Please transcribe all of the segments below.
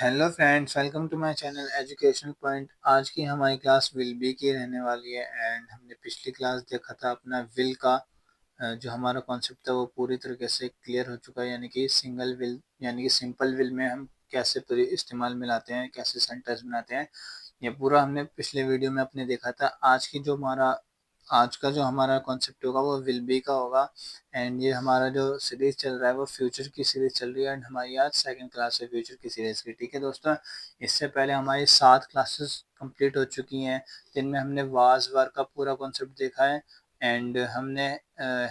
Hello friends, welcome to my channel educational point. आज की हमारी क्लास विल बी की रहने वाली है। एंड हमने पिछली क्लास देखा था अपना विल का जो हमारा कॉन्सेप्ट था वो पूरी तरीके से क्लियर हो चुका है। यानी कि सिंगल विल यानी कि सिंपल विल में हम कैसे पूरी इस्तेमाल में लाते हैं, कैसे सेंटेंस बनाते हैं, ये पूरा हमने पिछले वीडियो में अपने देखा था। आज का जो हमारा कॉन्सेप्ट होगा वो विल बी का होगा। एंड ये हमारा जो सीरीज चल रहा है वो फ्यूचर की सीरीज चल रही है। एंड हमारी आज सेकंड क्लास है फ्यूचर की सीरीज की। ठीक है दोस्तों, इससे पहले हमारी 7 क्लासेस कंप्लीट हो चुकी हैं जिनमें हमने वाज वार का पूरा कॉन्सेप्ट देखा है। एंड हमने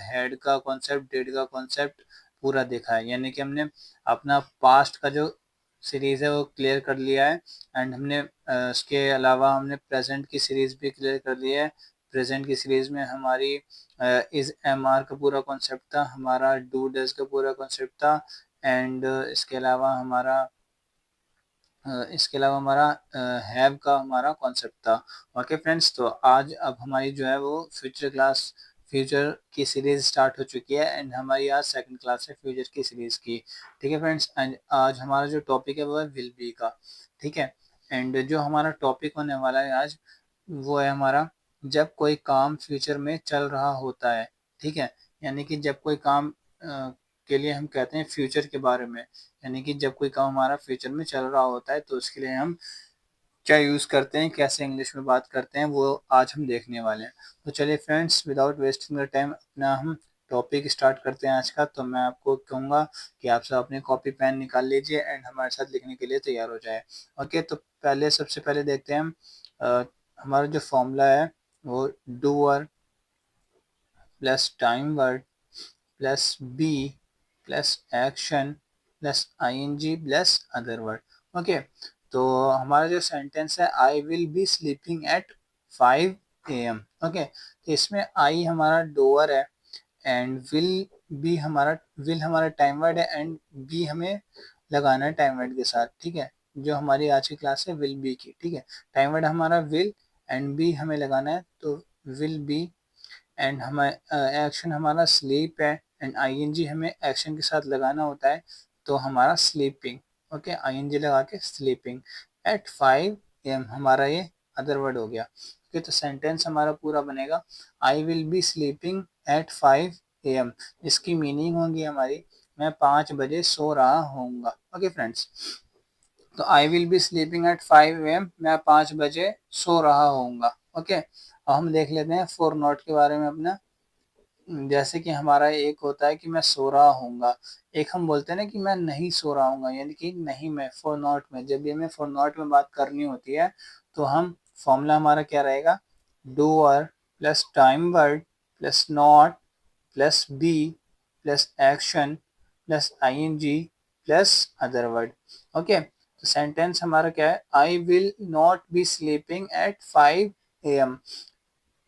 हेड का कॉन्सेप्ट, डेड का कॉन्सेप्ट पूरा देखा है। यानी कि हमने अपना पास्ट का जो सीरीज है वो क्लियर कर लिया है। एंड हमने इसके अलावा हमने प्रेजेंट की सीरीज भी क्लियर कर ली है। प्रेजेंट की सीरीज में हमारी इज एम आर का पूरा कॉन्सेप्ट था, हमारा डू डज का पूरा कॉन्सेप्ट था। एंड इसके अलावा हमारा हैव का हमारा कॉन्सेप्ट था। ओके फ्रेंड्स, तो आज अब हमारी जो है वो फ्यूचर की सीरीज स्टार्ट हो चुकी है। एंड हमारी आज सेकंड क्लास है फ्यूचर की सीरीज की। ठीक है फ्रेंड्स, एंड आज हमारा जो टॉपिक है वो है विल बी का। ठीक है, एंड जो हमारा टॉपिक होने वाला है आज वो है हमारा जब कोई काम फ्यूचर में चल रहा होता है। ठीक है, यानी कि जब कोई काम के लिए हम कहते हैं फ्यूचर के बारे में। यानी कि जब कोई काम हमारा फ्यूचर में चल रहा होता है तो उसके लिए हम क्या यूज़ करते हैं, कैसे इंग्लिश में बात करते हैं, वो आज हम देखने वाले हैं। तो चलिए friends, without wasting the time अपना हम टॉपिक स्टार्ट करते हैं आज का। तो मैं आपको कहूँगा कि आप सब अपने कॉपी पेन निकाल लीजिए एंड हमारे साथ लिखने के लिए तैयार हो जाए। ओके, तो सबसे पहले देखते हैं हम हमारा जो फॉर्मूला है वो doer plus time word plus be plus action plus ING plus other word. Okay, तो हमारा जो सेंटेंस है I will be sleeping at 5 AM। Okay, तो इसमें आई हमारा डोअर है एंड विल हमारा टाइम वर्ड है एंड बी हमें लगाना है टाइम वर्ड के साथ। ठीक है, जो हमारी आज की क्लास है विल बी की। ठीक है, टाइम वर्ड हमारा विल एंड बी हमें लगाना है, तो विल बी। एंड हमारा एक्शन हमारा स्लीप है एंड आईएनजी हमें एक्शन के साथ लगाना होता है, तो हमारा स्लीपिंग। ओके, आईएनजी लगा के स्लीपिंग एट 5 AM हमारा ये अदर वर्ड हो गया। ओके, तो सेंटेंस हमारा पूरा बनेगा आई will be sleeping at 5 AM। इसकी मीनिंग होगी हमारी मैं 5 बजे सो रहा होऊंगा। ओके फ्रेंड्स, तो I will be sleeping at 5 AM, मैं 5 बजे सो रहा होऊंगा। ओके, अब हम देख लेते हैं फॉर नॉट के बारे में अपना। जैसे कि हमारा एक होता है कि मैं सो रहा हूँगा, एक हम बोलते हैं ना कि मैं नहीं सो रहा हूँगा, यानी कि नहीं मैं फॉर नॉट में। जब भी हमें फॉर नॉट में बात करनी होती है तो हम फॉर्मूला हमारा क्या रहेगा, doer plus time word plus not plus be plus action plus ING plus other word. Okay, तो सेंटेंस हमारा क्या है, I will not be sleeping at 5 AM।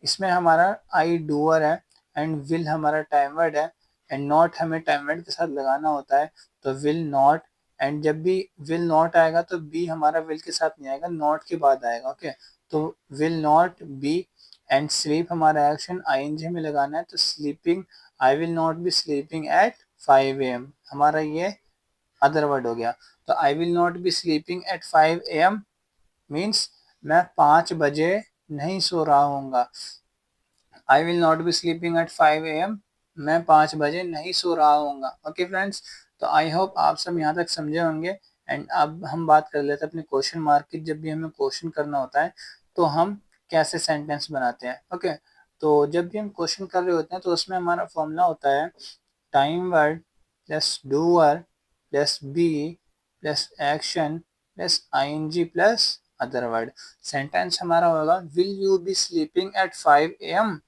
इसमें हमारा आई डूअर है एंड विल हमारा टाइम वर्ड है एंड नॉट हमें टाइम वर्ड के साथ लगाना होता है, तो विल नॉट। एंड जब भी विल नॉट आएगा तो बी हमारा विल के साथ नहीं आएगा, नॉट के बाद आएगा। ओके, तो will not be and sleep हमारा एक्शन आईएनजी में लगाना है, तो sleeping I will not be sleeping at 5 AM हमारा ये अदर वर्ड हो गया। तो I will not be sleeping at 5 AM means मैं 5 बजे नहीं सो रहा हूँगा। I will not be sleeping at 5 AM, मैं 5 बजे नहीं सो रहा हूँगा। ओके फ्रेंड्स, तो आई होप आप सब यहाँ तक समझे होंगे। एंड अब हम बात कर लेते हैं अपने क्वेश्चन मार्क की। जब भी हमें क्वेश्चन करना होता है तो हम कैसे सेंटेंस बनाते हैं। ओके, तो जब भी हम क्वेश्चन कर रहे होते हैं तो उसमें हमारा फॉर्मूला होता है time word plus doer plus be plus action plus ING plus other word. Sentence हमारा होगा will you be sleeping at 5 AM।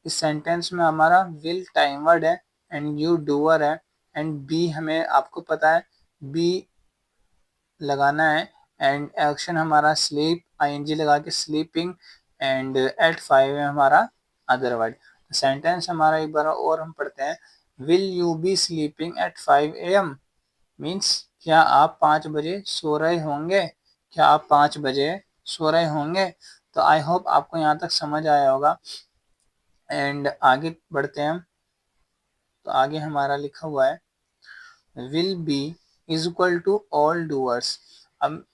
इस सेंटेंस में हमारा विल टाइम वर्ड है एंड यू डूअर है एंड बी हमें आपको पता है बी लगाना है एंड एक्शन हमारा स्लीप आईएनजी लगा के स्लीपिंग एंड एट 5 है हमारा अदर वर्ड। सेंटेंस हमारा एक बार और हम पढ़ते हैं will you be sleeping at 5 AM means क्या आप 5 बजे सो रहे होंगे, क्या आप 5 बजे सो रहे होंगे। तो आई होप आपको यहाँ तक समझ आया होगा। एंड आगे बढ़ते हैं हम, तो आगे हमारा लिखा हुआ है will be is equal to all doers. अब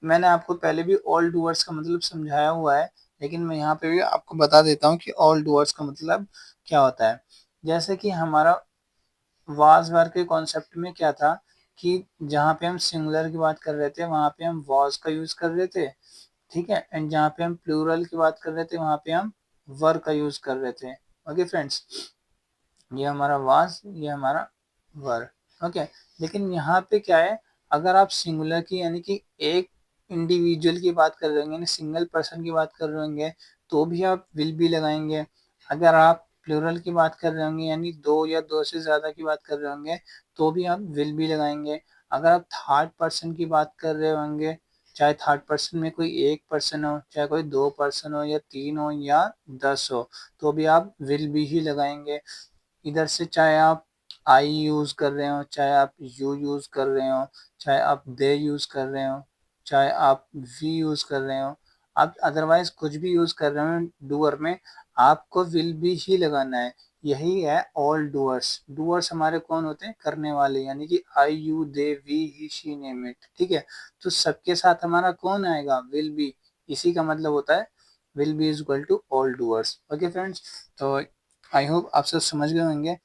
मैंने आपको पहले भी ऑल डूअर्स का मतलब समझाया हुआ है, लेकिन मैं यहाँ पे भी आपको बता देता हूँ कि ऑल डूअर्स का मतलब क्या होता है। जैसे कि हमारा वाज वर्ब के कॉन्सेप्ट में क्या था कि जहाँ पे हम सिंगुलर की बात कर रहे थे वहाँ पे हम वाज का यूज कर रहे थे, ठीक है, एंड जहाँ पे हम प्लूरल की बात कर रहे थे वहाँ पे हम वर का यूज कर रहे थे। ओके फ्रेंड्स, ये हमारा वाज, ये हमारा वर। ओके, लेकिन यहाँ पे क्या है, अगर आप सिंगुलर की यानी कि एक इंडिविजुअल की बात कर रहे होंगे, यानी सिंगल पर्सन की बात कर रहे होंगे, तो भी आप विल बी लगाएंगे। अगर आप प्लूरल की बात कर रहे होंगे यानी दो या दो से ज्यादा की बात कर रहे होंगे, तो भी आप विल बी लगाएंगे। अगर आप थर्ड पर्सन की बात कर रहे होंगे, चाहे थर्ड पर्सन में कोई एक पर्सन हो, चाहे कोई दो पर्सन हो या तीन हो या 10 हो, तो भी आप विल बी ही लगाएंगे। इधर से चाहे आप आई यूज कर रहे हो, चाहे आप यू यूज कर रहे हो, चाहे आप दे यूज कर रहे हो, चाहे आप वी यूज कर रहे हो, आप अदरवाइज कुछ भी यूज कर रहे हो डूअर में, आपको विल बी ही लगाना है। यही है ऑल डूअर्स। डूअर्स हमारे कौन होते हैं, करने वाले, यानी कि I you they we he she name it, ठीक है। तो सबके साथ हमारा कौन आएगा, विल बी। इसी का मतलब होता है will be is equal to all doers. Okay friends, तो आई होप आप सब समझ गए होंगे।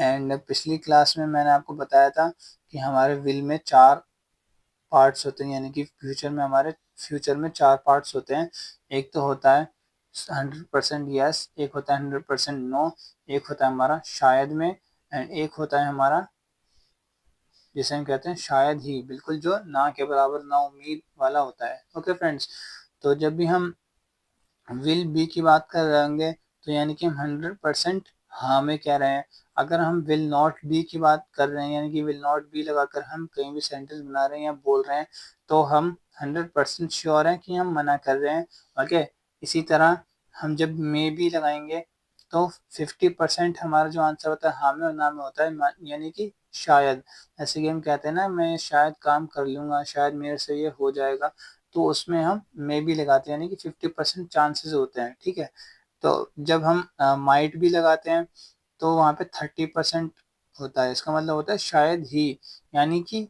एंड पिछली क्लास में मैंने आपको बताया था कि हमारे विल में चार पार्ट्स होते हैं, यानी कि फ्यूचर में चार पार्ट्स होते हैं। एक तो होता है 100% यस, एक होता है 100% नो, एक होता है हमारा शायद में, एंड एक होता है हमारा जिसे हम कहते हैं शायद ही, बिल्कुल जो ना के बराबर, ना उम्मीद वाला होता है। ओके फ्रेंड्स, तो जब भी हम विल बी की बात कर रहे होंगे तो यानी कि हम 100% हाँ में कह रहे हैं। अगर हम विल नॉट बी की बात कर रहे हैं, यानी कि विल नॉट बी लगाकर हम कहीं भी सेंटेंस बना रहे हैं या बोल रहे हैं, तो हम 100% श्योर हैं कि हम मना कर रहे हैं। ओके, इसी तरह हम जब मे बी लगाएंगे तो 50% हमारा जो आंसर होता है हाँ में और ना में होता है, यानी कि शायद। ऐसे कि हम कहते हैं ना, मैं शायद काम कर लूंगा, शायद मेरे से ये हो जाएगा, तो उसमें हम मे बी लगाते हैं, यानी कि 50% चांसेस होते हैं, ठीक है। तो जब हम माइट भी लगाते हैं तो वहाँ पे 30% होता है, इसका मतलब होता है शायद ही, यानी कि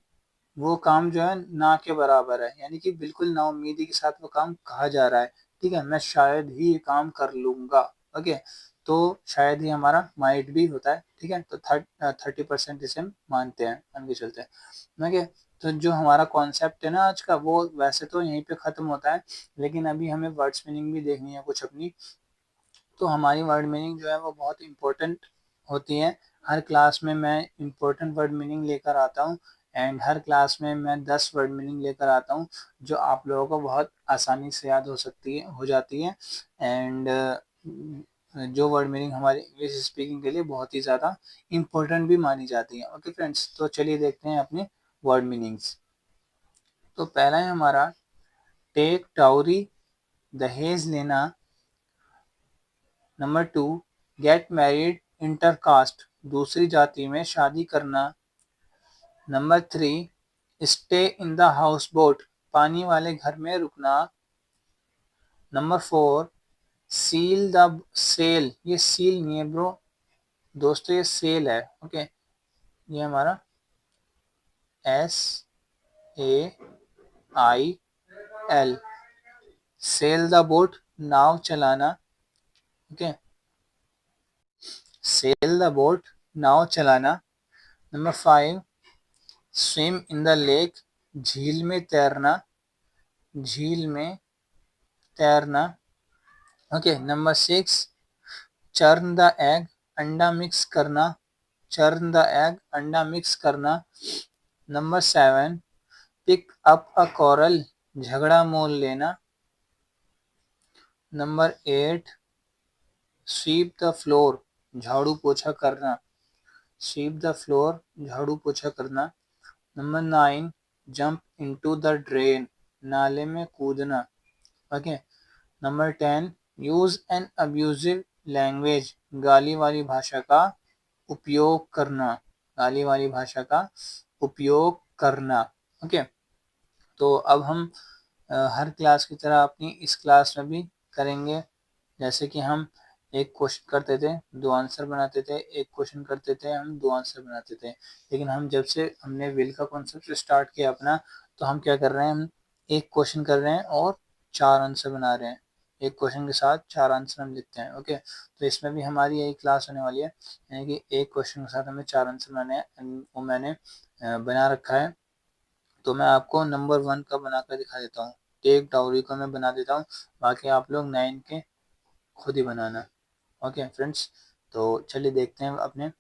वो काम जो है ना के बराबर है, यानी कि बिल्कुल नाउम्मीदी के साथ वो काम कहा जा रहा है, ठीक है, मैं शायद ही ये काम कर लूंगा। ओके, तो शायद ही हमारा माइट भी होता है, ठीक है। तो 30% इसे हम मानते हैं, मान के चलते हैं। ओके, तो जो हमारा कॉन्सेप्ट है ना आज का, वो वैसे तो यहीं पे ख़त्म होता है, लेकिन अभी हमें वर्ड्स मीनिंग भी देखनी है कुछ अपनी। तो हमारी वर्ड मीनिंग जो है वो बहुत इंपॉर्टेंट होती है। हर क्लास में मैं इंपॉर्टेंट वर्ड मीनिंग लेकर आता हूँ, एंड हर क्लास में मैं 10 वर्ड मीनिंग लेकर आता हूँ, जो आप लोगों को बहुत आसानी से याद हो जाती है। एंड जो वर्ड मीनिंग हमारी इंग्लिश स्पीकिंग के लिए बहुत ही ज़्यादा इम्पोर्टेंट भी मानी जाती है। ओके फ्रेंड्स, तो चलिए देखते हैं अपने वर्ड मीनिंग्स। तो पहला है हमारा टेक टाउरी, दहेज लेना। नंबर 2, गेट मैरिड, इंटरकास्ट, दूसरी जाति में शादी करना। Number 3, stay in the house boat, पानी वाले घर में रुकना। नंबर 4, सील द सेल, ये सील नहीं है ब्रो दोस्तों, ये सेल है। ओके, ये हमारा SAIL, सेल द बोट, नाव चलाना। ओके, सेल द बोट, नाव चलाना। Number 5, swim in the lake, झील में तैरना, झील में तैरना। Okay, number 6, churn the egg, अंडा मिक्स करना, चर्न द एग, अंडा मिक्स करना। Number 7, pick up a quarrel, झगड़ा मोल लेना। नंबर 8, स्वीप द फ्लोर, झाड़ू पोछा करना, स्वीप द फ्लोर, झाड़ू पोछा करना। Number 9, jump into the drain, नाले में कूदना। Okay, number 10, use N abusive language, गाली वाली भाषा का उपयोग करना, गाली वाली भाषा का उपयोग करना। ओके, तो अब हम हर क्लास की तरह अपनी इस क्लास में भी करेंगे, जैसे कि हम एक क्वेश्चन करते थे, 2 आंसर बनाते थे, एक क्वेश्चन करते थे, हम 2 आंसर बनाते थे। लेकिन हम जब से हमने व्हील का कॉन्सेप्ट स्टार्ट किया अपना, तो हम क्या कर रहे हैं, हम एक क्वेश्चन कर रहे हैं और 4 आंसर बना रहे हैं। एक क्वेश्चन के साथ 4 आंसर हम लिखते हैं। ओके, तो इसमें भी हमारी यही क्लास होने वाली है, यानी कि एक क्वेश्चन के साथ हमें 4 आंसर बनाने हैं। वो मैंने बना रखा है। तो मैं आपको नंबर 1 का बनाकर दिखा देता हूँ। टेक डाउरी का मैं बना देता हूँ, बाकी आप लोग 9 के खुद ही बनाना। ओके फ्रेंड्स, तो चलिए देखते हैं अपने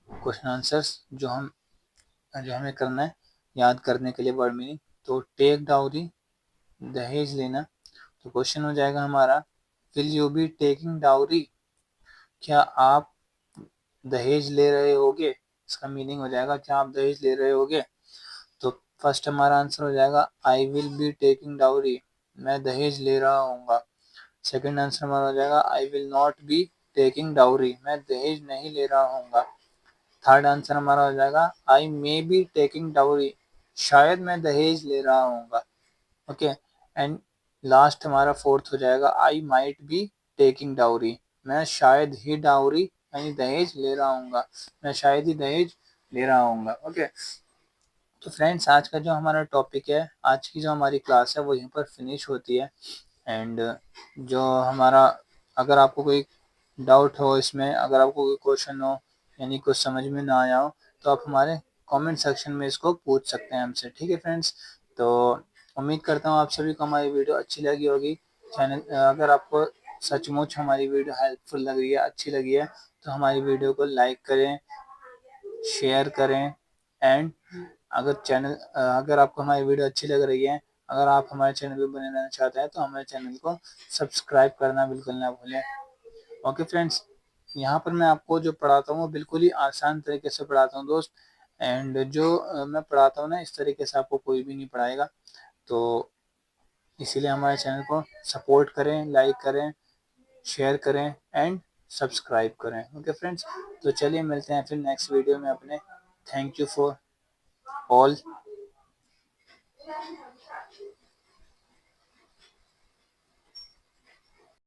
क्वेश्चन आंसर्स जो हमें करना है याद करने के लिए वर्ड मीनिंग। तो टेक डाउरी, दहेज लेना। तो क्वेश्चन हो जाएगा हमारा, will you be taking dowry, क्या आप दहेज ले रहे होगे। इसका मीनिंग हो जाएगा, क्या आप दहेज ले रहे होगे। तो फर्स्ट हमारा आंसर हो जाएगा, आई विल बी टेकिंग डाउरी, मैं दहेज ले रहा हूँगा। सेकंड आंसर हमारा हो जाएगा, आई will not be taking dowry, मैं दहेज नहीं ले रहा हूँगा। थर्ड आंसर हमारा हो जाएगा, आई मे बी टेकिंग डाउरी, शायद मैं दहेज ले रहा हूँगा। ओके, एंड लास्ट हमारा फोर्थ हो जाएगा, I might be taking dowry, मैं शायद ही डाउरी यानी दहेज ले रहा हूँगा, मैं शायद ही दहेज ले रहा हूँगा। ओके, तो फ्रेंड्स आज का जो हमारा टॉपिक है, आज की जो हमारी क्लास है वो यहीं पर फिनिश होती है। एंड जो हमारा, अगर आपको कोई डाउट हो इसमें, अगर आपको कोई क्वेश्चन हो यानी कुछ समझ में ना आया हो, तो आप हमारे कमेंट सेक्शन में इसको पूछ सकते हैं हमसे। ठीक है फ्रेंड्स, तो उम्मीद करता हूँ आप सभी को हमारी वीडियो अच्छी लगी होगी। चैनल, अगर आपको सचमुच हमारी वीडियो हेल्पफुल लग रही है, अच्छी लगी है, तो हमारी वीडियो को लाइक करें, शेयर करें। एंड अगर आपको हमारी वीडियो अच्छी लग रही है, अगर आप हमारे चैनल पर बने रहना चाहते हैं, तो हमारे चैनल को सब्सक्राइब करना बिल्कुल ना भूलें। ओके फ्रेंड्स, यहाँ पर मैं आपको जो पढ़ाता हूँ वो बिल्कुल ही आसान तरीके से पढ़ाता हूँ दोस्त। एंड जो मैं पढ़ाता हूँ ना, इस तरीके से आपको कोई भी नहीं पढ़ाएगा। तो इसीलिए हमारे चैनल को सपोर्ट करें, लाइक करें, शेयर करें एंड सब्सक्राइब करें। ओके फ्रेंड्स, तो चलिए मिलते हैं फिर नेक्स्ट वीडियो में अपने। Thank you for all.